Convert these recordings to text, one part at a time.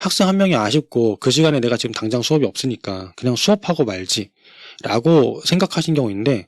학생 한 명이 아쉽고 그 시간에 내가 지금 당장 수업이 없으니까 그냥 수업하고 말지 라고 생각하신 경우인데,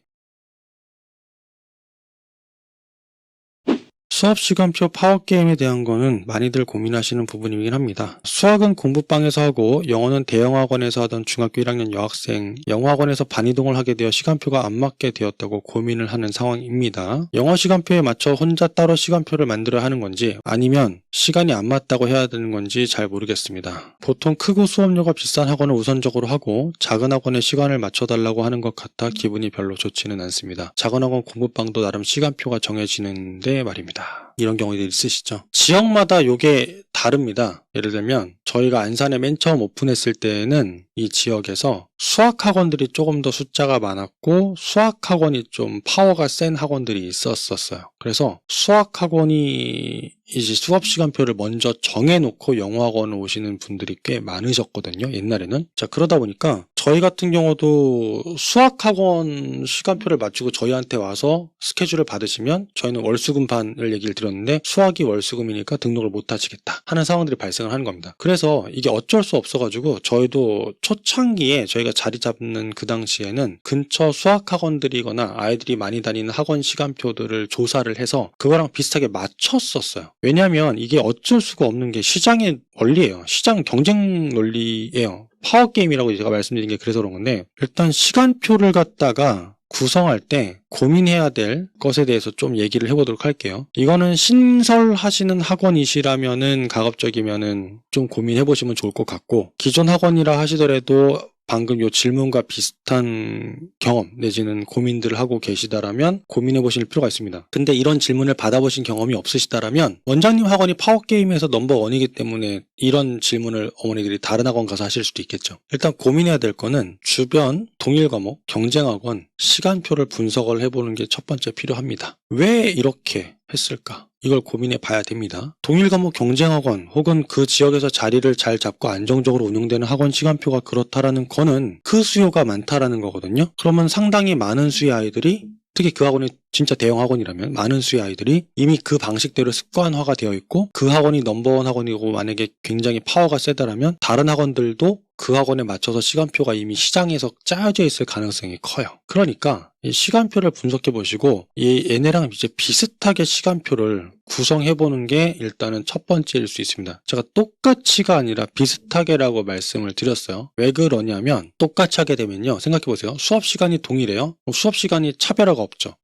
수업 시간표 파워게임에 대한 거는 많이들 고민하시는 부분이긴 합니다. 수학은 공부방에서 하고 영어는 대형학원에서 하던 중학교 1학년 여학생, 영어학원에서 반이동을 하게 되어 시간표가 안 맞게 되었다고 고민을 하는 상황입니다. 영어 시간표에 맞춰 혼자 따로 시간표를 만들어야 하는 건지 아니면 시간이 안 맞다고 해야 되는 건지 잘 모르겠습니다. 보통 크고 수업료가 비싼 학원을 우선적으로 하고 작은 학원에 시간을 맞춰달라고 하는 것 같아 기분이 별로 좋지는 않습니다. 작은 학원 공부방도 나름 시간표가 정해지는데 말입니다. 이런 경우들이 있으시죠. 지역마다 요게 다릅니다. 예를 들면 저희가 안산에 맨 처음 오픈했을 때는 이 지역에서 수학학원들이 조금 더 숫자가 많았고 수학학원이 좀 파워가 센 학원들이 있었어요. 그래서 수학학원이 이제 수업시간표를 먼저 정해놓고 영어학원을 오시는 분들이 꽤 많으셨거든요. 옛날에는. 자, 그러다 보니까 저희 같은 경우도 수학학원 시간표를 맞추고 저희한테 와서 스케줄을 받으시면 저희는 월수금반을 얘기를 드렸는데 수학이 월수금이니까 등록을 못 하시겠다 하는 상황들이 발생을 하는 겁니다. 그래서 이게 어쩔 수 없어가지고 저희도 초창기에 저희가 자리 잡는 그 당시에는 근처 수학학원들이거나 아이들이 많이 다니는 학원 시간표들을 조사를 해서 그거랑 비슷하게 맞췄었어요. 왜냐하면 이게 어쩔 수가 없는 게 시장의 원리예요. 시장 경쟁 논리예요. 파워게임이라고 제가 말씀드린 게 그래서 그런 건데, 일단 시간표를 갖다가 구성할 때 고민해야 될 것에 대해서 좀 얘기를 해보도록 할게요. 이거는 신설하시는 학원이시라면은 가급적이면은 좀 고민해보시면 좋을 것 같고, 기존 학원이라 하시더라도 방금 요 질문과 비슷한 경험 내지는 고민들을 하고 계시다라면 고민해 보실 필요가 있습니다. 근데 이런 질문을 받아보신 경험이 없으시다라면 원장님 학원이 파워게임에서 넘버원이기 때문에 이런 질문을 어머니들이 다른 학원 가서 하실 수도 있겠죠. 일단 고민해야 될 거는 주변 동일 과목, 경쟁학원 시간표를 분석을 해보는 게 첫 번째 필요합니다. 왜 이렇게 했을까? 이걸 고민해 봐야 됩니다. 동일 과목 경쟁학원 혹은 그 지역에서 자리를 잘 잡고 안정적으로 운영되는 학원 시간표가 그렇다라는 거는 그 수요가 많다라는 거거든요. 그러면 상당히 많은 수의 아이들이, 특히 그 학원이 진짜 대형 학원이라면 많은 수의 아이들이 이미 그 방식대로 습관화가 되어 있고 그 학원이 넘버원 학원이고 만약에 굉장히 파워가 세다라면 다른 학원들도 그 학원에 맞춰서 시간표가 이미 시장에서 짜여져 있을 가능성이 커요. 그러니까 이 시간표를 분석해 보시고 얘네랑 이제 비슷하게 시간표를 구성해 보는 게 일단은 첫 번째일 수 있습니다. 제가 똑같이가 아니라 비슷하게라고 말씀을 드렸어요. 왜 그러냐면 똑같이 하게 되면요, 생각해 보세요. 수업 시간이 동일해요. 수업 시간이 차별화가 없죠.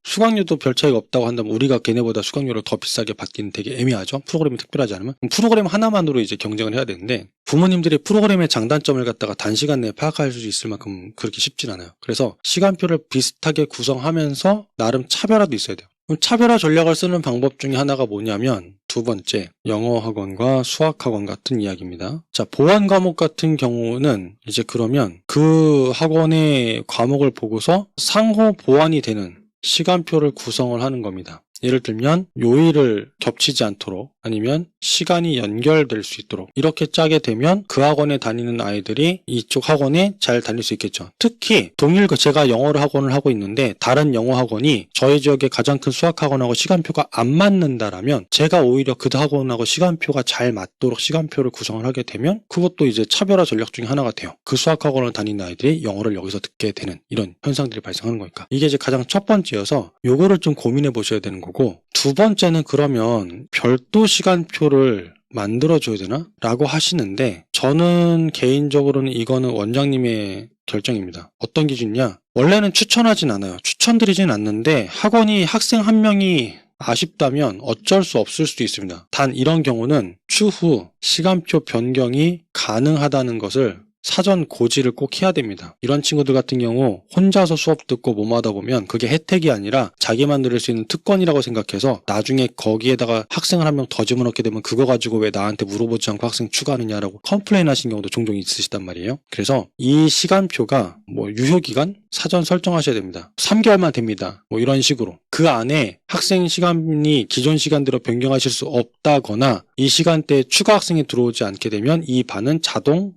수강료도 별 차이가 없다고 한다면 우리가 걔네보다 수강료를 더 비싸게 받기는 되게 애매하죠. 프로그램이 특별하지 않으면. 프로그램 하나만으로 이제 경쟁을 해야 되는데 부모님들이 프로그램의 장단점을 갖다가 단시간 내에 파악할 수 있을 만큼 그렇게 쉽진 않아요. 그래서 시간표를 비슷하게 구성하면서 나름 차별화도 있어야 돼요. 그럼 차별화 전략을 쓰는 방법 중에 하나가 뭐냐면 두 번째, 영어 학원과 수학 학원 같은 이야기입니다. 자, 보안 과목 같은 경우는 이제 그러면 그 학원의 과목을 보고서 상호 보완이 되는 시간표를 구성을 하는 겁니다. 예를 들면 요일을 겹치지 않도록 아니면 시간이 연결될 수 있도록 이렇게 짜게 되면 그 학원에 다니는 아이들이 이쪽 학원에 잘 다닐 수 있겠죠. 특히 제가 영어를 학원을 하고 있는데 다른 영어 학원이 저희 지역의 가장 큰 수학 학원하고 시간표가 안 맞는다라면 제가 오히려 그 학원하고 시간표가 잘 맞도록 시간표를 구성을 하게 되면 그것도 이제 차별화 전략 중에 하나가 돼요. 그 수학 학원을 다니는 아이들이 영어를 여기서 듣게 되는 이런 현상들이 발생하는 거니까. 이게 이제 가장 첫 번째여서 요거를 좀 고민해 보셔야 되는 거고, 두 번째는 그러면 별도 시간표를 만들어줘야 되나? 라고 하시는데 저는 개인적으로는 이거는 원장님의 결정입니다. 어떤 기준이냐? 원래는 추천하진 않아요. 추천드리진 않는데 학원이 학생 한 명이 아쉽다면 어쩔 수 없을 수도 있습니다. 단 이런 경우는 추후 시간표 변경이 가능하다는 것을 사전 고지를 꼭 해야 됩니다. 이런 친구들 같은 경우 혼자서 수업 듣고 뭐하다 보면 그게 혜택이 아니라 자기만 누릴 수 있는 특권이라고 생각해서 나중에 거기에다가 학생을 한 명 더 집어넣게 되면 그거 가지고 왜 나한테 물어보지 않고 학생 추가하느냐라고 컴플레인 하신 경우도 종종 있으시단 말이에요. 그래서 이 시간표가 유효기간 사전 설정하셔야 됩니다. 3개월만 됩니다. 뭐 이런 식으로. 그 안에 학생 시간이 기존 시간대로 변경하실 수 없다거나 이 시간대에 추가 학생이 들어오지 않게 되면 이 반은 자동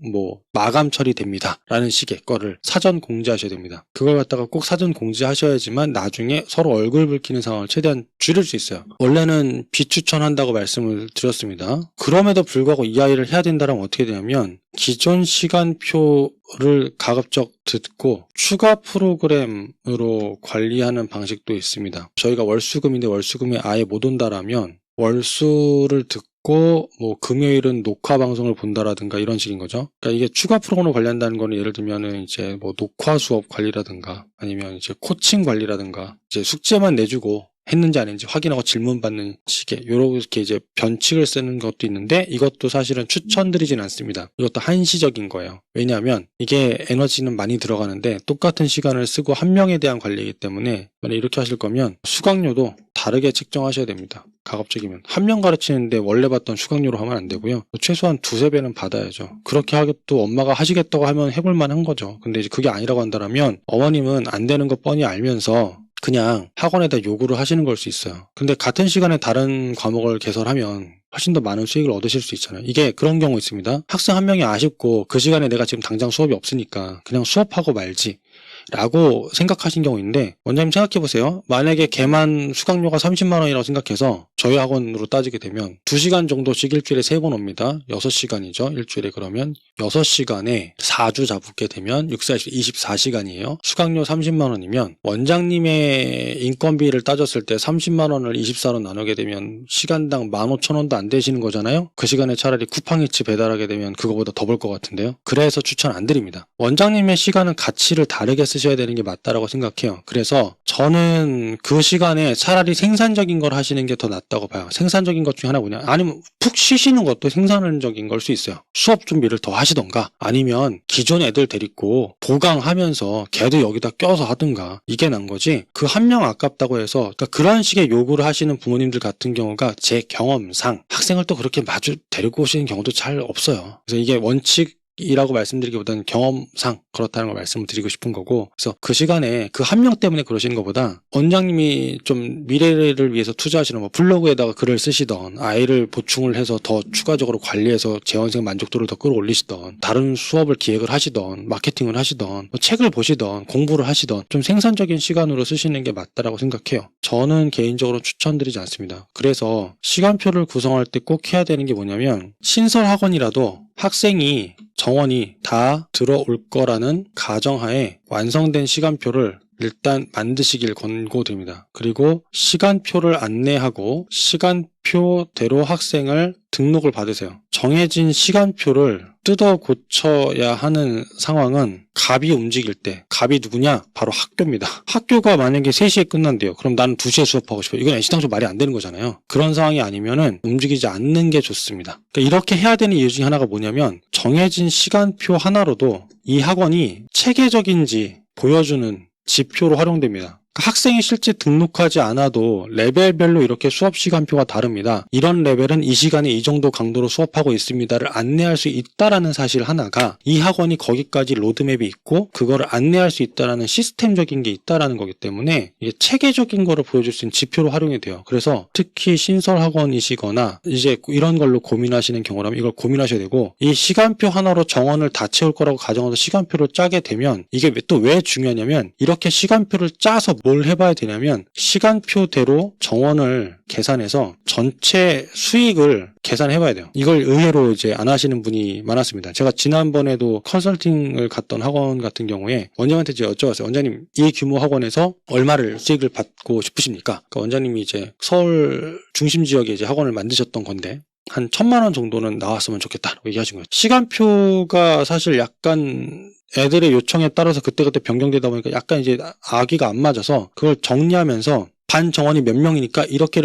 마감 처리됩니다. 라는 식의 거를 사전 공지하셔야 됩니다. 그걸 갖다가 꼭 사전 공지하셔야지만 나중에 서로 얼굴 붉히는 상황을 최대한 줄일 수 있어요. 원래는 비추천한다고 말씀을 드렸습니다. 그럼에도 불구하고 이 아이를 해야 된다면 어떻게 되냐면 기존 시간표를 가급적 듣고 추가 프로그램으로 관리하는 방식도 있습니다. 저희가 월수금인데 월수금에 아예 못 온다라면 월수를 듣고 금요일은 녹화 방송을 본다라든가 이런 식인 거죠. 그러니까 이게 추가 프로그램을 관리한다는 거는 예를 들면은 이제 녹화 수업 관리라든가 아니면 이제 코칭 관리라든가 이제 숙제만 내주고 했는지 아닌지 확인하고 질문 받는 식의 요렇게 이제 변칙을 쓰는 것도 있는데 이것도 사실은 추천드리진 않습니다. 이것도 한시적인 거예요. 왜냐하면 이게 에너지는 많이 들어가는데 똑같은 시간을 쓰고 한 명에 대한 관리이기 때문에 만약 이렇게 하실 거면 수강료도 다르게 책정하셔야 됩니다. 가급적이면 한 명 가르치는데 원래 받던 수강료로 하면 안 되고요. 최소한 두세 배는 받아야죠. 그렇게 하겠도 엄마가 하시겠다고 하면 해볼 만한 거죠. 근데 이제 그게 아니라고 한다면 어머님은 안 되는 거 뻔히 알면서 그냥 학원에다 요구를 하시는 걸 수 있어요. 근데 같은 시간에 다른 과목을 개설하면 훨씬 더 많은 수익을 얻으실 수 있잖아요. 이게 그런 경우 있습니다. 학생 한 명이 아쉽고 그 시간에 내가 지금 당장 수업이 없으니까 그냥 수업하고 말지 라고 생각하신 경우인데 원장님 생각해보세요. 만약에 걔만 수강료가 30만 원이라고 생각해서 저희 학원으로 따지게 되면 2시간 정도씩 일주일에 3번 옵니다. 6시간이죠. 일주일에 그러면 6시간에 4주 잡게 되면 6, 4, 24시간이에요. 수강료 30만 원이면 원장님의 인건비를 따졌을 때 30만 원을 24로 나누게 되면 시간당 15,000원도 안 되시는 거잖아요. 그 시간에 차라리 쿠팡이츠 배달하게 되면 그거보다 더 벌 것 같은데요. 그래서 추천 안 드립니다. 원장님의 시간은 가치를 다르게 쓰셔야 되는 게 맞다라고 생각해요. 그래서 저는 그 시간에 차라리 생산적인 걸 하시는 게 더 낫다고 봐요. 생산적인 것 중에 하나 뭐냐? 아니면 푹 쉬시는 것도 생산적인 걸 수 있어요. 수업 준비를 더 하시던가 아니면 기존 애들 데리고 보강하면서 걔도 여기다 껴서 하든가 이게 난 거지. 그 한 명 아깝다고 해서 그러니까 그런 식의 요구를 하시는 부모님들 같은 경우가 제 경험상 학생을 또 그렇게 마주 데리고 오시는 경우도 잘 없어요. 그래서 이게 원칙이라고 말씀드리기보다는 경험상 그렇다는 걸 말씀을 드리고 싶은 거고 그래서 그 시간에 그 한 명 때문에 그러시는 것보다 원장님이 좀 미래를 위해서 투자하시는 블로그에다가 글을 쓰시던 아이를 보충을 해서 더 추가적으로 관리해서 재원생 만족도를 더 끌어올리시던 다른 수업을 기획을 하시던 마케팅을 하시던 책을 보시던 공부를 하시던 좀 생산적인 시간으로 쓰시는 게 맞다라고 생각해요. 저는 개인적으로 추천드리지 않습니다. 그래서 시간표를 구성할 때 꼭 해야 되는 게 뭐냐면 신설 학원이라도 학생이 정원이 다 들어올 거라는 가정하에 완성된 시간표를 일단 만드시길 권고드립니다. 그리고 시간표를 안내하고 시간표대로 학생을 등록을 받으세요. 정해진 시간표를 뜯어 고쳐야 하는 상황은 갑이 움직일 때 갑이 누구냐? 바로 학교입니다. 학교가 만약에 3시에 끝난대요. 그럼 나는 2시에 수업하고 싶어요. 이건 애시당초 말이 안 되는 거잖아요. 그런 상황이 아니면은 움직이지 않는 게 좋습니다. 그러니까 이렇게 해야 되는 이유 중에 하나가 뭐냐면 정해진 시간표 하나로도 이 학원이 체계적인지 보여주는 지표로 활용됩니다. 학생이 실제 등록하지 않아도 레벨별로 이렇게 수업 시간표가 다릅니다. 이런 레벨은 이 시간에 이 정도 강도로 수업하고 있습니다를 안내할 수 있다라는 사실 하나가 이 학원이 거기까지 로드맵이 있고 그거를 안내할 수 있다라는 시스템적인 게 있다라는 거기 때문에 이게 체계적인 거를 보여줄 수 있는 지표로 활용이 돼요. 그래서 특히 신설 학원이시거나 이제 이런 걸로 고민하시는 경우라면 이걸 고민하셔야 되고 이 시간표 하나로 정원을 다 채울 거라고 가정해서 시간표를 짜게 되면 이게 또 왜 중요하냐면 이렇게 시간표를 짜서 뭘 해봐야 되냐면 시간표대로 정원을 계산해서 전체 수익을 계산해봐야 돼요. 이걸 의외로 이제 안 하시는 분이 많았습니다. 제가 지난번에도 컨설팅을 갔던 학원 같은 경우에 원장님한테 이제 여쭤봤어요. 원장님, 이 규모 학원에서 얼마를 수익을 받고 싶으십니까? 그러니까 원장님이 이제 서울 중심 지역에 이제 학원을 만드셨던 건데 한 1,000만 원 정도는 나왔으면 좋겠다라고 얘기하신 거예요. 시간표가 사실 약간 애들의 요청에 따라서 그때그때 변경되다 보니까 약간 이제 아기가 안 맞아서 그걸 정리하면서 반 정원이 몇 명이니까 이렇게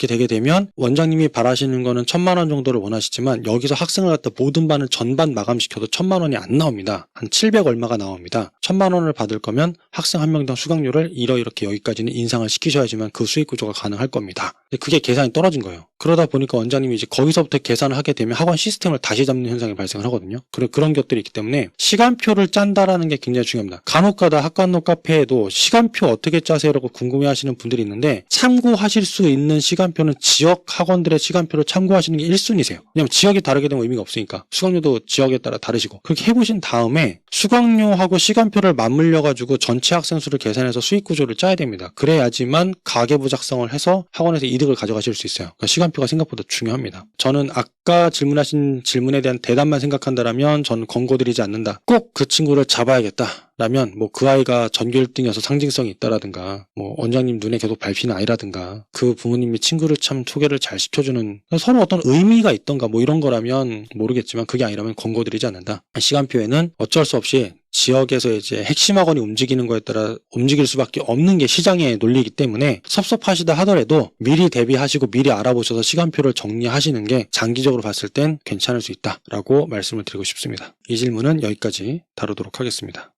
되게 되면 원장님이 바라시는 거는 1,000만 원 정도를 원하시지만 여기서 학생을 갖다 모든 반을 전반 마감시켜도 1,000만 원이 안 나옵니다. 한 700 얼마가 나옵니다. 1,000만 원을 받을 거면 학생 한 명당 수강료를 이렇게 여기까지는 인상을 시키셔야지만 그 수익 구조가 가능할 겁니다. 근데 그게 계산이 떨어진 거예요. 그러다 보니까 원장님이 이제 거기서부터 계산을 하게 되면 학원 시스템을 다시 잡는 현상이 발생을 하거든요. 그런 것들이 있기 때문에 시간표를 짠다라는 게 굉장히 중요합니다. 간혹가다 학관로 카페에도 시간표 어떻게 짜세요라고 궁금해하시는 분들이 있는데 참고하실 수 있는 시간표는 지역 학원들의 시간표를 참고하시는 게 1순위세요. 왜냐면 지역이 다르게 되면 의미가 없으니까. 수강료도 지역에 따라 다르시고 그렇게 해보신 다음에 수강료하고 시간표를 맞물려 가지고 전체 학생 수를 계산해서 수익 구조를 짜야 됩니다. 그래야지만 가계부 작성을 해서 학원에서 이득을 가져가실 수 있어요. 그러니까 시간표가 생각보다 중요합니다. 저는 아까 질문하신 질문에 대한 대답만 생각한다면 저는 권고드리지 않는다. 꼭 그 친구를 잡아야겠다. 라면 뭐 그 아이가 전교 1등이어서 상징성이 있다라든가 뭐 원장님 눈에 계속 밟히는 아이라든가 그 부모님이 친구를 참 소개를 잘 시켜주는 서로 어떤 의미가 있던가 뭐 이런 거라면 모르겠지만 그게 아니라면 권고드리지 않는다. 시간표에는 어쩔 수 없이 지역에서 이제 핵심 학원이 움직이는 거에 따라 움직일 수밖에 없는 게 시장의 논리이기 때문에 섭섭하시다 하더라도 미리 대비하시고 미리 알아보셔서 시간표를 정리하시는 게 장기적으로 봤을 땐 괜찮을 수 있다라고 말씀을 드리고 싶습니다. 이 질문은 여기까지 다루도록 하겠습니다.